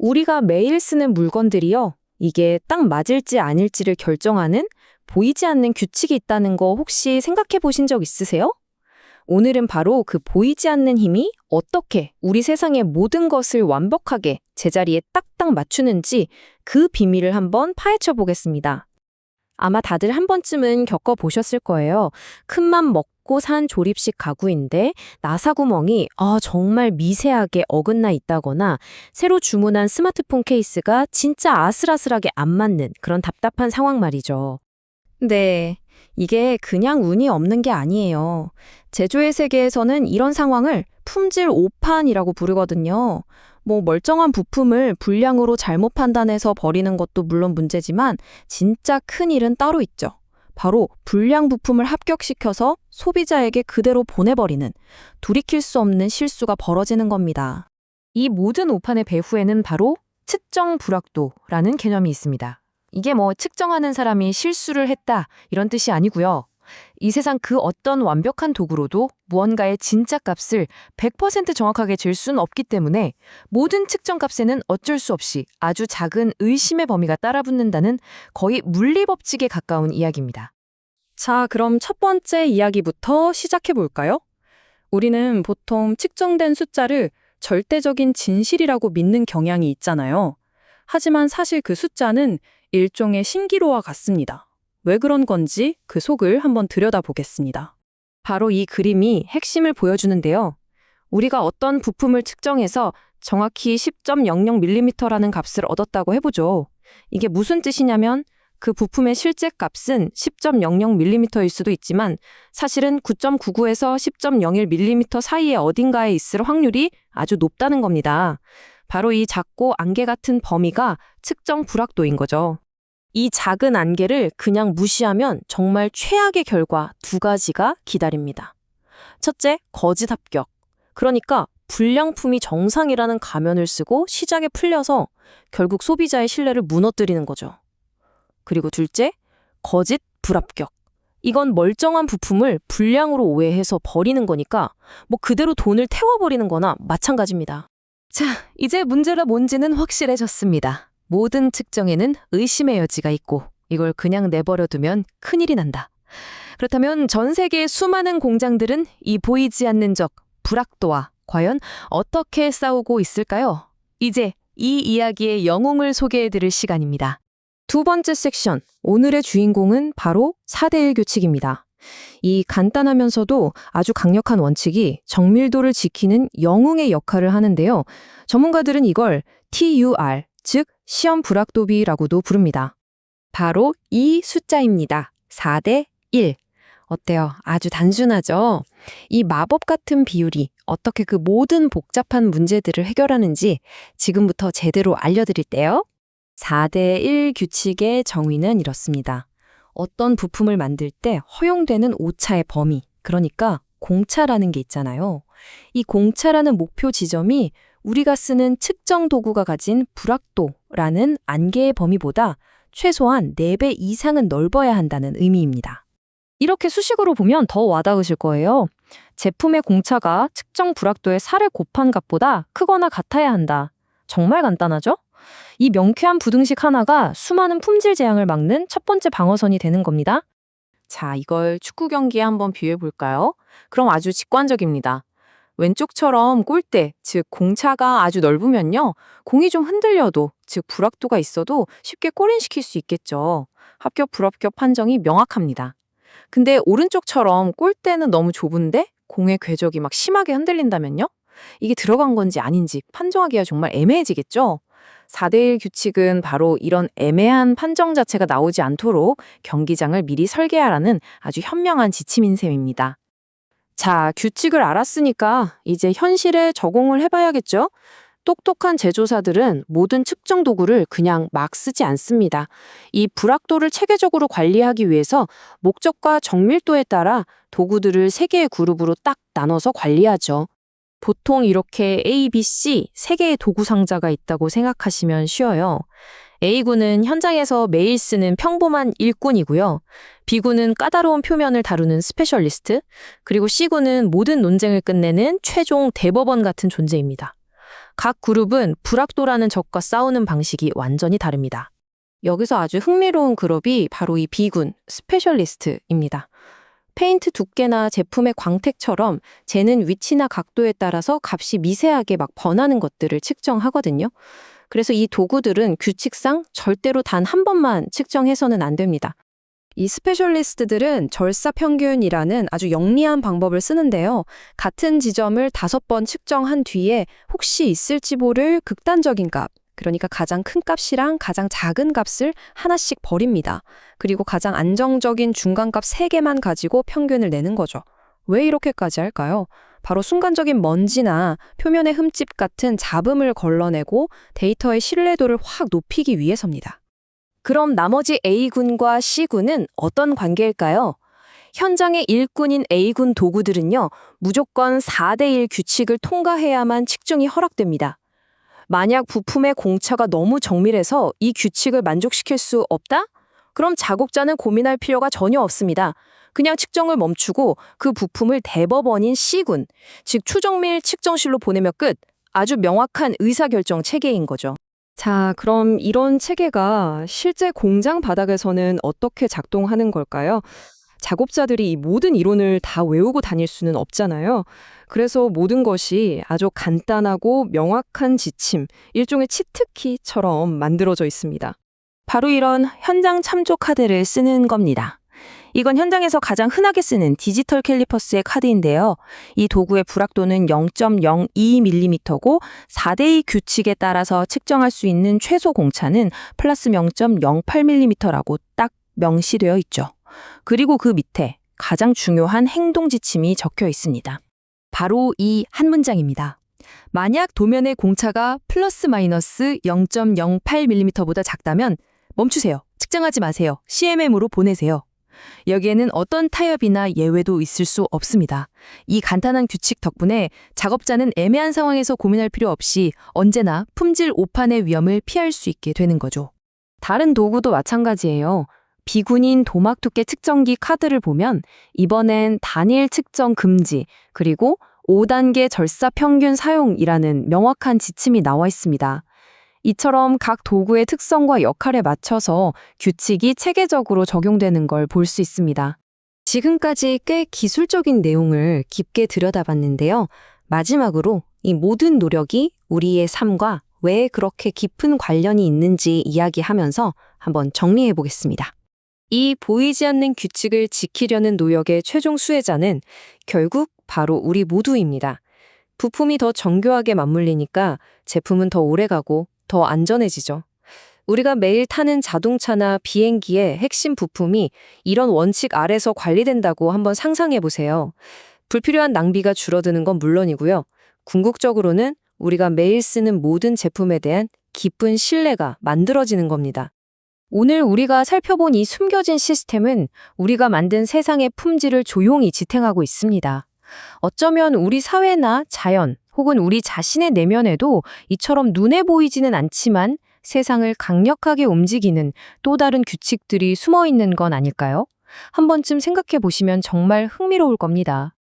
우리가 매일 쓰는 물건들이요. 이게 딱 맞을지 아닐지를 결정하는 보이지 않는 규칙이 있다는 거 혹시 생각해 보신 적 있으세요? 오늘은 바로 그 보이지 않는 힘이 어떻게 우리 세상의 모든 것을 완벽하게 제자리에 딱딱 맞추는지 그 비밀을 한번 파헤쳐 보겠습니다. 아마 다들 한 번쯤은 겪어보셨을 거예요. 큰맘 먹고 산 조립식 가구인데 나사 구멍이 정말 미세하게 어긋나 있다거나 새로 주문한 스마트폰 케이스가 진짜 아슬아슬하게 안 맞는 그런 답답한 상황 말이죠. 네, 이게 그냥 운이 없는 게 아니에요. 제조의 세계에서는 이런 상황을 품질 오판이라고 부르거든요. 멀쩡한 부품을 불량으로 잘못 판단해서 버리는 것도 물론 문제지만 진짜 큰 일은 따로 있죠. 바로 불량 부품을 합격시켜서 소비자에게 그대로 보내버리는 돌이킬 수 없는 실수가 벌어지는 겁니다. 이 모든 오판의 배후에는 바로 측정 불확도라는 개념이 있습니다. 이게 측정하는 사람이 실수를 했다 이런 뜻이 아니고요. 이 세상 그 어떤 완벽한 도구로도 무언가의 진짜 값을 100% 정확하게 잴 수는 없기 때문에 모든 측정 값에는 어쩔 수 없이 아주 작은 의심의 범위가 따라붙는다는 거의 물리법칙에 가까운 이야기입니다. 자, 그럼 첫 번째 이야기부터 시작해 볼까요? 우리는 보통 측정된 숫자를 절대적인 진실이라고 믿는 경향이 있잖아요. 하지만 사실 그 숫자는 일종의 신기루와 같습니다. 왜 그런 건지 그 속을 한번 들여다보겠습니다. 바로 이 그림이 핵심을 보여주는데요. 우리가 어떤 부품을 측정해서 정확히 10.00mm라는 값을 얻었다고 해보죠. 이게 무슨 뜻이냐면 그 부품의 실제 값은 10.00mm일 수도 있지만 사실은 9.99에서 10.01mm 사이에 어딘가에 있을 확률이 아주 높다는 겁니다. 바로 이 작고 안개 같은 범위가 측정 불확도인 거죠. 이 작은 안개를 그냥 무시하면 정말 최악의 결과 두 가지가 기다립니다. 첫째, 거짓 합격. 그러니까 불량품이 정상이라는 가면을 쓰고 시장에 풀려서 결국 소비자의 신뢰를 무너뜨리는 거죠. 그리고 둘째, 거짓 불합격. 이건 멀쩡한 부품을 불량으로 오해해서 버리는 거니까 그대로 돈을 태워버리는 거나 마찬가지입니다. 자, 이제 문제가 뭔지는 확실해졌습니다. 모든 측정에는 의심의 여지가 있고 이걸 그냥 내버려두면 큰일이 난다. 그렇다면 전 세계의 수많은 공장들은 이 보이지 않는 적, 불확도와 과연 어떻게 싸우고 있을까요? 이제 이 이야기의 영웅을 소개해드릴 시간입니다. 두 번째 섹션, 오늘의 주인공은 바로 4대1 규칙입니다. 이 간단하면서도 아주 강력한 원칙이 정밀도를 지키는 영웅의 역할을 하는데요. 전문가들은 이걸 TUR, 즉 시험 불확도비라고도 부릅니다. 바로 이 숫자입니다. 4대 1. 어때요? 아주 단순하죠? 이 마법 같은 비율이 어떻게 그 모든 복잡한 문제들을 해결하는지 지금부터 제대로 알려드릴게요. 4대 1 규칙의 정의는 이렇습니다. 어떤 부품을 만들 때 허용되는 오차의 범위, 그러니까 공차라는 게 있잖아요. 이 공차라는 목표 지점이 우리가 쓰는 측정 도구가 가진 불확도라는 안개의 범위보다 최소한 4배 이상은 넓어야 한다는 의미입니다. 이렇게 수식으로 보면 더 와닿으실 거예요. 제품의 공차가 측정 불확도의 4를 곱한 값보다 크거나 같아야 한다. 정말 간단하죠? 이 명쾌한 부등식 하나가 수많은 품질 재앙을 막는 첫 번째 방어선이 되는 겁니다. 자, 이걸 축구 경기에 한번 비유해 볼까요? 그럼 아주 직관적입니다. 왼쪽처럼 골대, 즉 공차가 아주 넓으면요. 공이 좀 흔들려도, 즉 불확도가 있어도 쉽게 골인시킬 수 있겠죠. 합격, 불합격 판정이 명확합니다. 근데 오른쪽처럼 골대는 너무 좁은데 공의 궤적이 막 심하게 흔들린다면요? 이게 들어간 건지 아닌지 판정하기가 정말 애매해지겠죠? 4대1 규칙은 바로 이런 애매한 판정 자체가 나오지 않도록 경기장을 미리 설계하라는 아주 현명한 지침인 셈입니다. 자, 규칙을 알았으니까 이제 현실에 적용을 해봐야겠죠? 똑똑한 제조사들은 모든 측정 도구를 그냥 막 쓰지 않습니다. 이 불확도를 체계적으로 관리하기 위해서 목적과 정밀도에 따라 도구들을 3개의 그룹으로 딱 나눠서 관리하죠. 보통 이렇게 A, B, C 3개의 도구 상자가 있다고 생각하시면 쉬워요. A군은 현장에서 매일 쓰는 평범한 일꾼이고요. B군은 까다로운 표면을 다루는 스페셜리스트, 그리고 C군은 모든 논쟁을 끝내는 최종 대법원 같은 존재입니다. 각 그룹은 불확도라는 적과 싸우는 방식이 완전히 다릅니다. 여기서 아주 흥미로운 그룹이 바로 이 B군, 스페셜리스트입니다. 페인트 두께나 제품의 광택처럼 재는 위치나 각도에 따라서 값이 미세하게 막 변하는 것들을 측정하거든요. 그래서 이 도구들은 규칙상 절대로 단 한 번만 측정해서는 안 됩니다. 이 스페셜리스트들은 절사평균이라는 아주 영리한 방법을 쓰는데요. 같은 지점을 5번 측정한 뒤에 혹시 있을지 모를 극단적인 값, 그러니까 가장 큰 값이랑 가장 작은 값을 하나씩 버립니다. 그리고 가장 안정적인 중간값 3개만 가지고 평균을 내는 거죠. 왜 이렇게까지 할까요? 바로 순간적인 먼지나 표면의 흠집 같은 잡음을 걸러내고 데이터의 신뢰도를 확 높이기 위해서입니다. 그럼 나머지 A군과 C군은 어떤 관계일까요? 현장의 일꾼인 A군 도구들은요, 무조건 4대1 규칙을 통과해야만 측정이 허락됩니다. 만약 부품의 공차가 너무 정밀해서 이 규칙을 만족시킬 수 없다? 그럼 작업자는 고민할 필요가 전혀 없습니다. 그냥 측정을 멈추고 그 부품을 대법원인 C군, 즉 추정밀 측정실로 보내면 끝. 아주 명확한 의사결정 체계인 거죠. 자, 그럼 이런 체계가 실제 공장 바닥에서는 어떻게 작동하는 걸까요? 작업자들이 이 모든 이론을 다 외우고 다닐 수는 없잖아요. 그래서 모든 것이 아주 간단하고 명확한 지침, 일종의 치트키처럼 만들어져 있습니다. 바로 이런 현장 참조 카드를 쓰는 겁니다. 이건 현장에서 가장 흔하게 쓰는 디지털 캘리퍼스의 카드인데요. 이 도구의 불확도는 0.02mm고 4대2 규칙에 따라서 측정할 수 있는 최소 공차는 플러스 0.08mm라고 딱 명시되어 있죠. 그리고 그 밑에 가장 중요한 행동 지침이 적혀 있습니다. 바로 이 한 문장입니다. 만약 도면의 공차가 플러스 마이너스 0.08mm보다 작다면 멈추세요. 측정하지 마세요. CMM으로 보내세요. 여기에는 어떤 타협이나 예외도 있을 수 없습니다. 이 간단한 규칙 덕분에 작업자는 애매한 상황에서 고민할 필요 없이 언제나 품질 오판의 위험을 피할 수 있게 되는 거죠. 다른 도구도 마찬가지예요. 비군인 도막 두께 측정기 카드를 보면 이번엔 단일 측정 금지, 그리고 5단계 절사 평균 사용이라는 명확한 지침이 나와 있습니다. 이처럼 각 도구의 특성과 역할에 맞춰서 규칙이 체계적으로 적용되는 걸 볼 수 있습니다. 지금까지 꽤 기술적인 내용을 깊게 들여다봤는데요. 마지막으로 이 모든 노력이 우리의 삶과 왜 그렇게 깊은 관련이 있는지 이야기하면서 한번 정리해 보겠습니다. 이 보이지 않는 규칙을 지키려는 노력의 최종 수혜자는 결국 바로 우리 모두입니다. 부품이 더 정교하게 맞물리니까 제품은 더 오래가고 더 안전해지죠. 우리가 매일 타는 자동차나 비행기의 핵심 부품이 이런 원칙 아래서 관리된다고 한번 상상해 보세요. 불필요한 낭비가 줄어드는 건 물론이고요. 궁극적으로는 우리가 매일 쓰는 모든 제품에 대한 깊은 신뢰가 만들어지는 겁니다. 오늘 우리가 살펴본 이 숨겨진 시스템은 우리가 만든 세상의 품질을 조용히 지탱하고 있습니다. 어쩌면 우리 사회나 자연, 혹은 우리 자신의 내면에도 이처럼 눈에 보이지는 않지만 세상을 강력하게 움직이는 또 다른 규칙들이 숨어 있는 건 아닐까요? 한 번쯤 생각해 보시면 정말 흥미로울 겁니다.